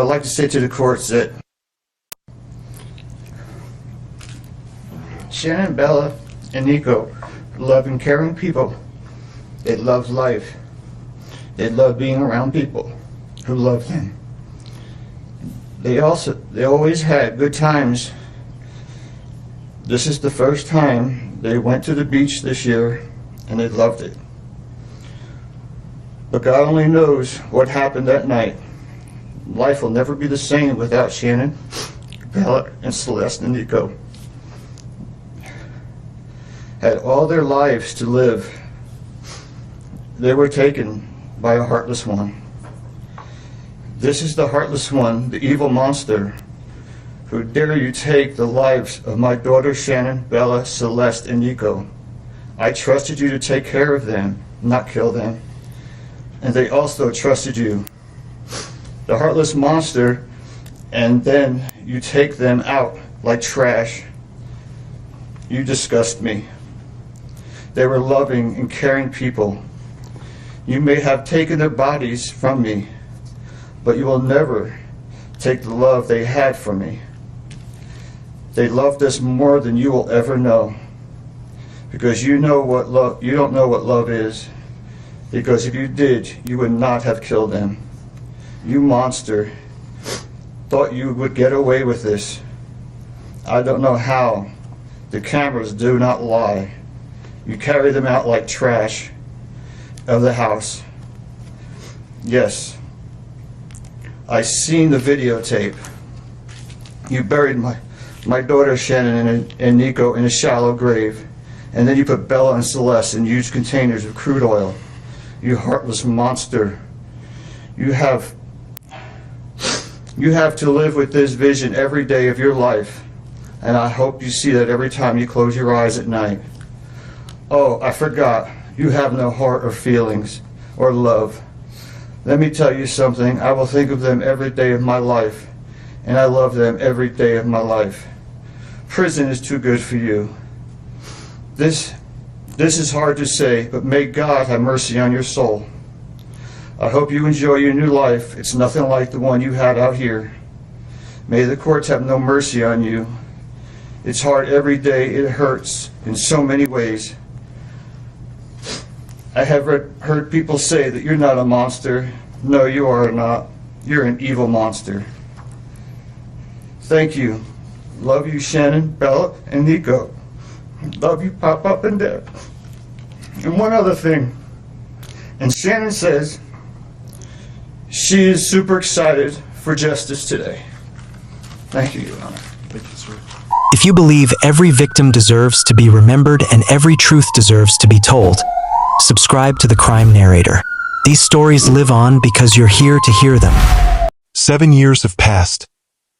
I'd like to say to the courts that Shanann, Bella, and Nico love and caring people. They love life. They love being around people who love them. They always had good times. This is the first time they went to the beach this year, and they loved it. But God only knows what happened that night. Life will never be the same without Shanann, Bella, and Celeste and Nico. Had all their lives to live. They were taken by a heartless one. This is the heartless one, the evil monster, who dare you take the lives of my daughter Shanann, Bella, Celeste, and Nico. I trusted you to take care of them, not kill them. And they also trusted you. The heartless monster, and then you take them out like trash. You disgust me. They were loving and caring people. You may have taken their bodies from me, but you will never take the love they had for me. They loved us more than you will ever know, because you don't know what love is. Because if you did, you would not have killed them. You monster, thought you would get away with this. I don't know how. The cameras do not lie. You carry them out like trash of the house. Yes, I seen the videotape. You buried my daughter Shanann and Nico in a shallow grave, and then you put Bella and Celeste in huge containers of crude oil. You heartless monster. You have to live with this vision every day of your life, and I hope you see that every time you close your eyes at night. Oh, I forgot. You have no heart or feelings or love. Let me tell you something. I will think of them every day of my life, and I love them every day of my life. Prison is too good for you. This is hard to say, but may God have mercy on your soul. I hope you enjoy your new life. It's nothing like the one you had out here. May the courts have no mercy on you. It's hard every day. It hurts in so many ways. I have heard people say that you're not a monster. No, you are not. You're an evil monster. Thank you. Love you, Shanann, Bella, and Nico. Love you, Pop Up and Dad. And one other thing. And Shanann says she is super excited for justice today. Thank you, Your Honor. Thank you, sir. If you believe every victim deserves to be remembered and every truth deserves to be told, subscribe to The Crime Narrator. These stories live on because you're here to hear them. 7 years have passed,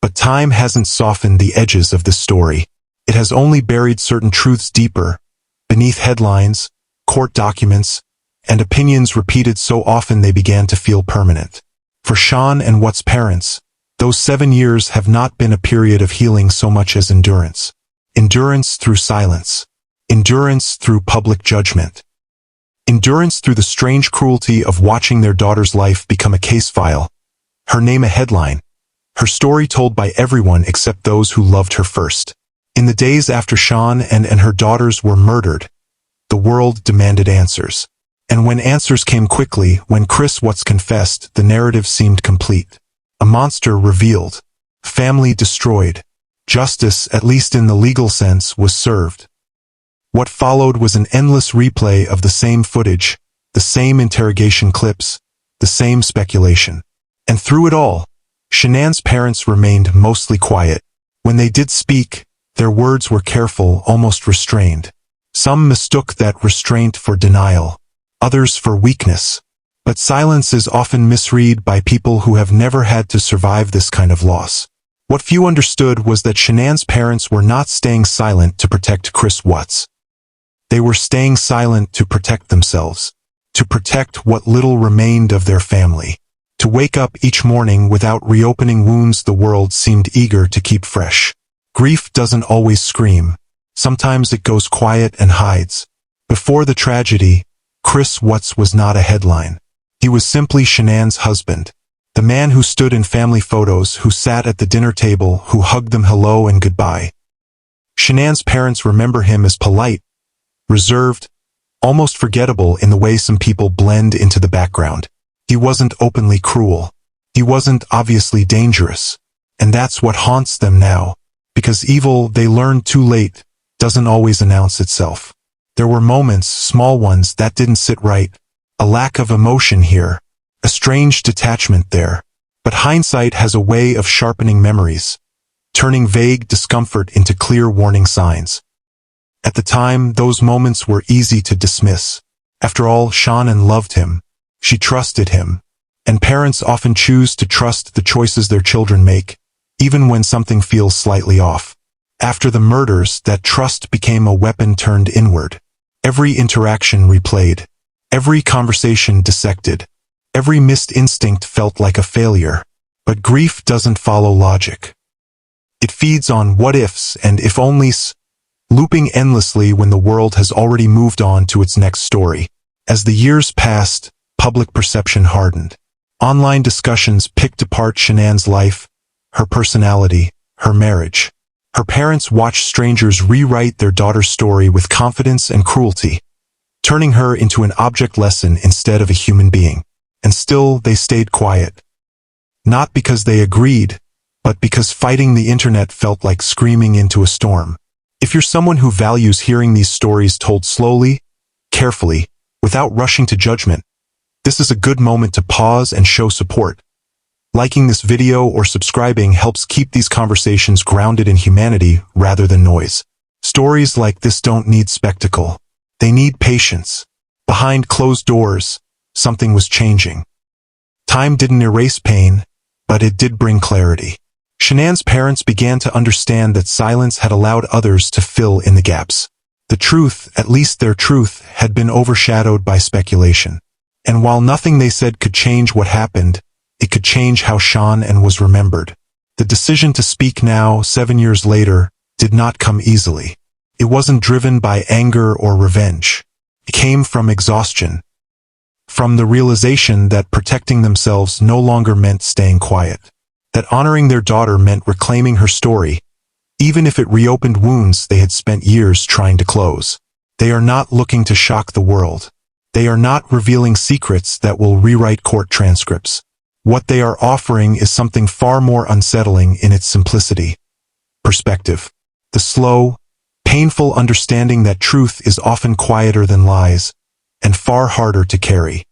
but time hasn't softened the edges of this story. It has only buried certain truths deeper, beneath headlines, court documents, and opinions repeated so often they began to feel permanent. For Shanann and Watts' parents, those 7 years have not been a period of healing so much as endurance. Endurance through silence. Endurance through public judgment. Endurance through the strange cruelty of watching their daughter's life become a case file, her name a headline, her story told by everyone except those who loved her first. In the days after Shanann and her daughters were murdered, the world demanded answers. And when answers came quickly, when Chris Watts confessed, the narrative seemed complete. A monster revealed, family destroyed, justice, at least in the legal sense, was served. What followed was an endless replay of the same footage, the same interrogation clips, the same speculation. And through it all, Shanann's parents remained mostly quiet. When they did speak, their words were careful, almost restrained. Some mistook that restraint for denial, others for weakness. But silence is often misread by people who have never had to survive this kind of loss. What few understood was that Shanann's parents were not staying silent to protect Chris Watts. They were staying silent to protect themselves, to protect what little remained of their family. To wake up each morning without reopening wounds the world seemed eager to keep fresh. Grief doesn't always scream. Sometimes it goes quiet and hides. Before the tragedy, Chris Watts was not a headline. He was simply Shanann's husband, The man who stood in family photos, who sat at the dinner table, who hugged them hello and goodbye. Shanann's parents remember him as polite, reserved, almost forgettable in the way some people blend into the background. He wasn't openly cruel. He wasn't obviously dangerous. And that's what haunts them now, because evil, they learned too late, doesn't always announce itself. There were moments, small ones, that didn't sit right. A lack of emotion here, a strange detachment there. But hindsight has a way of sharpening memories, turning vague discomfort into clear warning signs. At the time, those moments were easy to dismiss. After all, Shanann loved him. She trusted him. And parents often choose to trust the choices their children make, even when something feels slightly off. After the murders, that trust became a weapon turned inward. Every interaction replayed. Every conversation dissected. Every missed instinct felt like a failure. But grief doesn't follow logic. It feeds on what-ifs and if-onlys, looping endlessly when the world has already moved on to its next story. As the years passed, public perception hardened. Online discussions picked apart Shanann's life, her personality, her marriage. Her parents watched strangers rewrite their daughter's story with confidence and cruelty, turning her into an object lesson instead of a human being. And still, they stayed quiet. Not because they agreed, but because fighting the internet felt like screaming into a storm. If you're someone who values hearing these stories told slowly, carefully, without rushing to judgment, this is a good moment to pause and show support. Liking this video or subscribing helps keep these conversations grounded in humanity rather than noise. Stories like this don't need spectacle. They need patience. Behind closed doors, something was changing. Time didn't erase pain, but it did bring clarity. Shanann's parents began to understand that silence had allowed others to fill in the gaps. The truth, at least their truth, had been overshadowed by speculation. And while nothing they said could change what happened, it could change how Shanann was remembered. The decision to speak now, 7 years later, did not come easily. It wasn't driven by anger or revenge. It came from exhaustion. From the realization that protecting themselves no longer meant staying quiet. That honoring their daughter meant reclaiming her story, even if it reopened wounds they had spent years trying to close. They are not looking to shock the world. They are not revealing secrets that will rewrite court transcripts. What they are offering is something far more unsettling in its simplicity. Perspective. The slow, painful understanding that truth is often quieter than lies, and far harder to carry.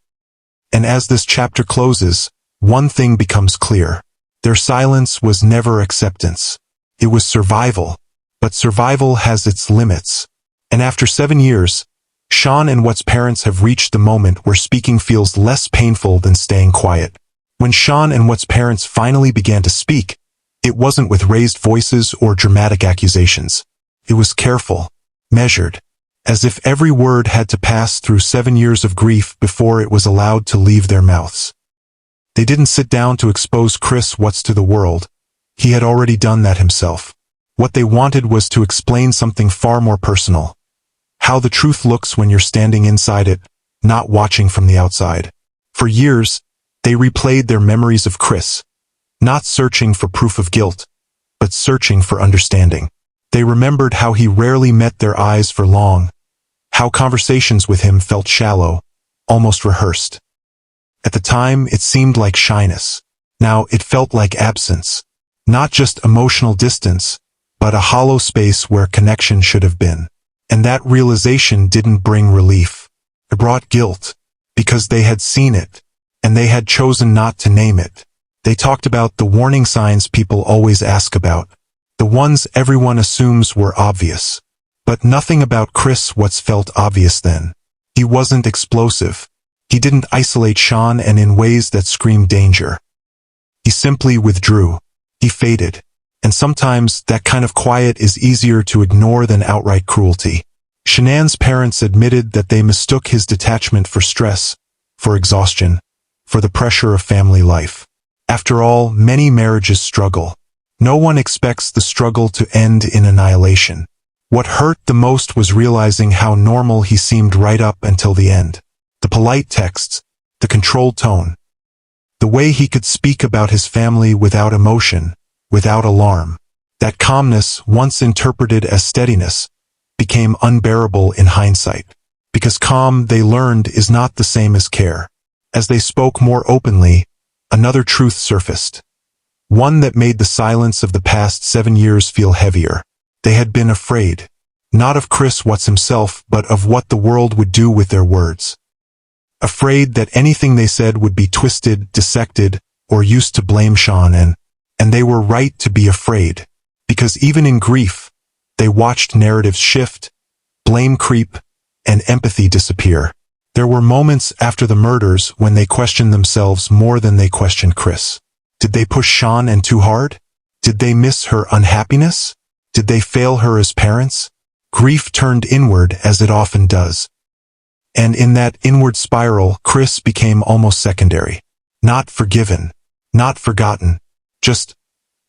And as this chapter closes, one thing becomes clear. Their silence was never acceptance. It was survival. But survival has its limits. And after 7 years, Shanann Watts' parents have reached the moment where speaking feels less painful than staying quiet. When Shanann Watts' parents finally began to speak, it wasn't with raised voices or dramatic accusations. It was careful, measured, as if every word had to pass through 7 years of grief before it was allowed to leave their mouths. They didn't sit down to expose Chris Watts to the world. He had already done that himself. What they wanted was to explain something far more personal. How the truth looks when you're standing inside it, not watching from the outside. For years, they replayed their memories of Chris, not searching for proof of guilt, but searching for understanding. They remembered how he rarely met their eyes for long, how conversations with him felt shallow, almost rehearsed. At the time, it seemed like shyness. Now it felt like absence. Not just emotional distance, but a hollow space where connection should have been. And that realization didn't bring relief. It brought guilt, because they had seen it, and they had chosen not to name it. They talked about the warning signs people always ask about, the ones everyone assumes were obvious. But nothing about Chris Watts felt obvious then. He wasn't explosive. He didn't isolate Shanann in ways that screamed danger. He simply withdrew. He faded. And sometimes that kind of quiet is easier to ignore than outright cruelty. Shanann's parents admitted that they mistook his detachment for stress, for exhaustion, for the pressure of family life. After all, many marriages struggle. No one expects the struggle to end in annihilation. What hurt the most was realizing how normal he seemed right up until the end. The polite texts, the controlled tone, The way he could speak about his family without emotion, without alarm. That calmness, once interpreted as steadiness, became unbearable in hindsight. Because calm, they learned, is not the same as care. As they spoke more openly, another truth surfaced. One that made the silence of the past 7 years feel heavier. They had been afraid. Not of Chris Watts himself, but of what the world would do with their words. Afraid that anything they said would be twisted, dissected, or used to blame Shanann. And they were right to be afraid. Because even in grief, they watched narratives shift, blame creep, and empathy disappear. There were moments after the murders when they questioned themselves more than they questioned Chris. Did they push Shanann too hard? Did they miss her unhappiness? Did they fail her as parents? Grief turned inward as it often does. And in that inward spiral, Chris became almost secondary. Not forgiven, not forgotten, just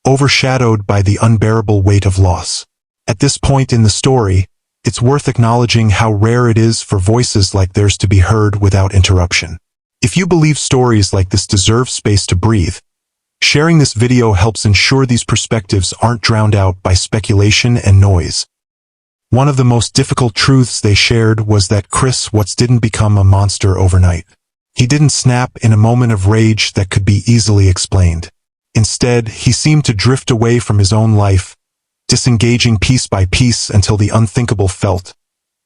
overshadowed by the unbearable weight of loss. At this point in the story, it's worth acknowledging how rare it is for voices like theirs to be heard without interruption. If you believe stories like this deserve space to breathe, sharing this video helps ensure these perspectives aren't drowned out by speculation and noise. One of the most difficult truths they shared was that Chris Watts didn't become a monster overnight. He didn't snap in a moment of rage that could be easily explained. Instead, he seemed to drift away from his own life, disengaging piece by piece until the unthinkable felt,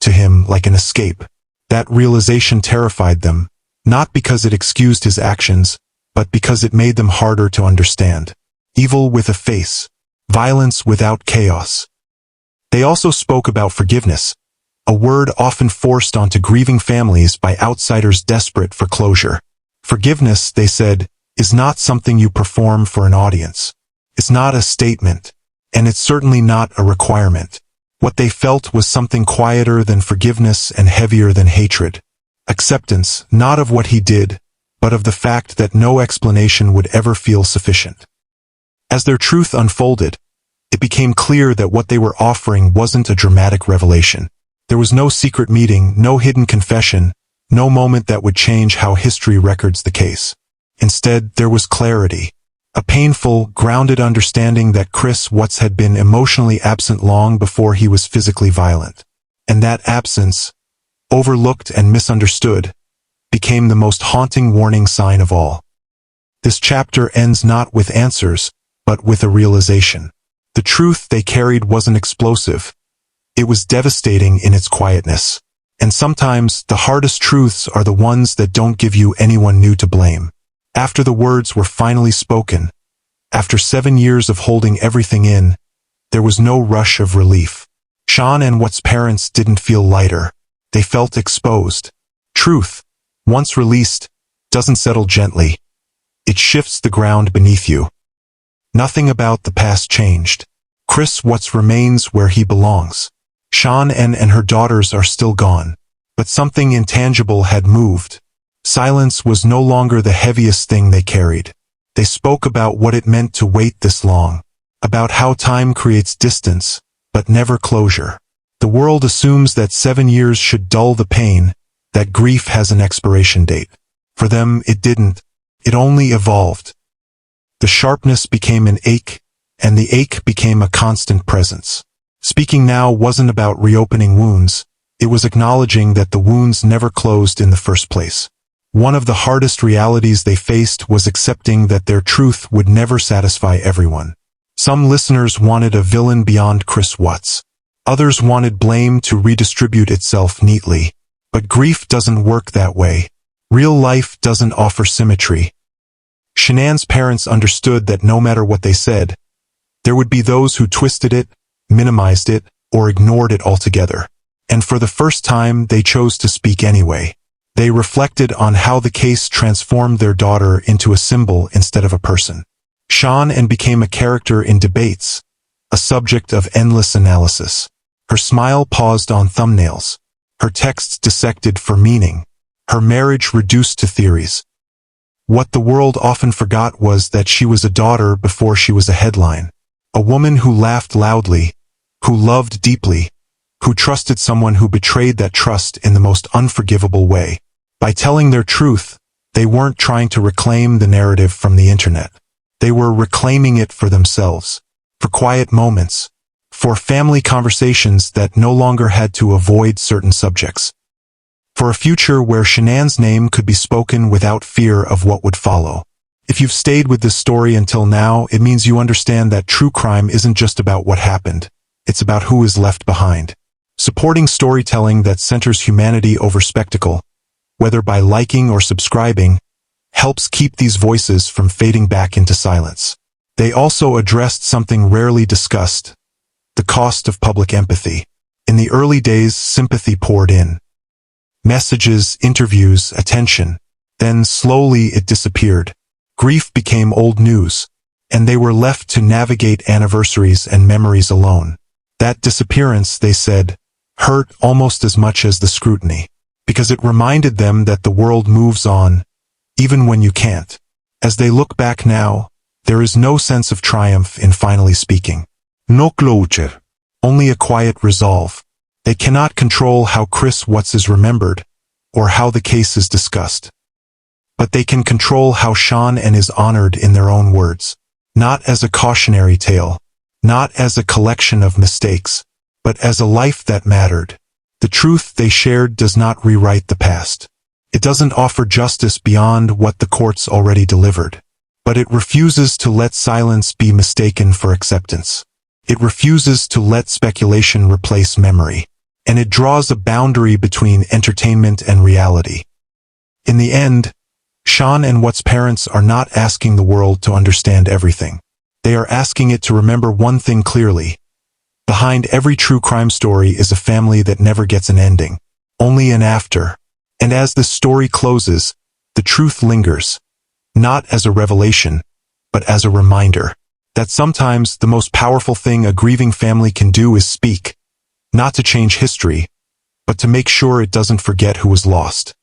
to him, like an escape. That realization terrified them, not because it excused his actions, but because it made them harder to understand. Evil with a face, violence without chaos. They also spoke about forgiveness, a word often forced onto grieving families by outsiders desperate for closure. Forgiveness, they said, is not something you perform for an audience. It's not a statement, and it's certainly not a requirement. What they felt was something quieter than forgiveness and heavier than hatred. Acceptance, not of what he did, but of the fact that no explanation would ever feel sufficient. As their truth unfolded, it became clear that what they were offering wasn't a dramatic revelation. There was no secret meeting, no hidden confession, no moment that would change how history records the case. Instead, there was clarity. A painful, grounded understanding that Chris Watts had been emotionally absent long before he was physically violent. And that absence, overlooked and misunderstood, became the most haunting warning sign of all. This chapter ends not with answers, but with a realization. The truth they carried wasn't explosive. It was devastating in its quietness. And sometimes, the hardest truths are the ones that don't give you anyone new to blame. After the words were finally spoken, after 7 years of holding everything in, there was no rush of relief. Shanann Watts' parents didn't feel lighter. They felt exposed. Truth, once released, doesn't settle gently. It shifts the ground beneath you. Nothing about the past changed. Chris Watts remains where he belongs. Shanann and her daughters are still gone. But something intangible had moved. Silence was no longer the heaviest thing they carried. They spoke about what it meant to wait this long. About how time creates distance, but never closure. The world assumes that 7 years should dull the pain, that grief has an expiration date. For them, it didn't. It only evolved. The sharpness became an ache, and the ache became a constant presence. Speaking now wasn't about reopening wounds. It was acknowledging that the wounds never closed in the first place. One of the hardest realities they faced was accepting that their truth would never satisfy everyone. Some listeners wanted a villain beyond Chris Watts. Others wanted blame to redistribute itself neatly. But grief doesn't work that way. Real life doesn't offer symmetry. Shanann's parents understood that no matter what they said, there would be those who twisted it, minimized it, or ignored it altogether. And for the first time, they chose to speak anyway. They reflected on how the case transformed their daughter into a symbol instead of a person. Shanann became a character in debates, a subject of endless analysis. Her smile paused on thumbnails. Her texts dissected for meaning. Her marriage reduced to theories. What the world often forgot was that she was a daughter before she was a headline. A woman who laughed loudly, who loved deeply, who trusted someone who betrayed that trust in the most unforgivable way. By telling their truth, They weren't trying to reclaim the narrative from the internet. They were reclaiming it for themselves, for quiet moments, for family conversations that no longer had to avoid certain subjects, for a future where Shanann's name could be spoken without fear of what would follow. If you've stayed with this story until now, it means you understand that true crime isn't just about what happened. It's about who is left behind. Supporting storytelling that centers humanity over spectacle, whether by liking or subscribing, helps keep these voices from fading back into silence. They also addressed something rarely discussed: the cost of public empathy. In the early days, sympathy poured in. Messages, interviews, attention. Then slowly it disappeared. Grief became old news, and they were left to navigate anniversaries and memories alone. That disappearance, they said, hurt almost as much as the scrutiny, because it reminded them that the world moves on, even when you can't. As they look back now, there is no sense of triumph in finally speaking. No closure. Only a quiet resolve. They cannot control how Chris Watts is remembered, or how the case is discussed. But they can control how Shanann is honored in their own words. Not as a cautionary tale, not as a collection of mistakes, but as a life that mattered. The truth they shared does not rewrite the past. It doesn't offer justice beyond what the courts already delivered. But it refuses to let silence be mistaken for acceptance. It refuses to let speculation replace memory. And it draws a boundary between entertainment and reality. In the end, Shanann Watts' parents are not asking the world to understand everything. They are asking it to remember one thing clearly. Behind every true crime story is a family that never gets an ending, only an after. And as the story closes, the truth lingers, not as a revelation, but as a reminder that sometimes the most powerful thing a grieving family can do is speak, not to change history, but to make sure it doesn't forget who was lost.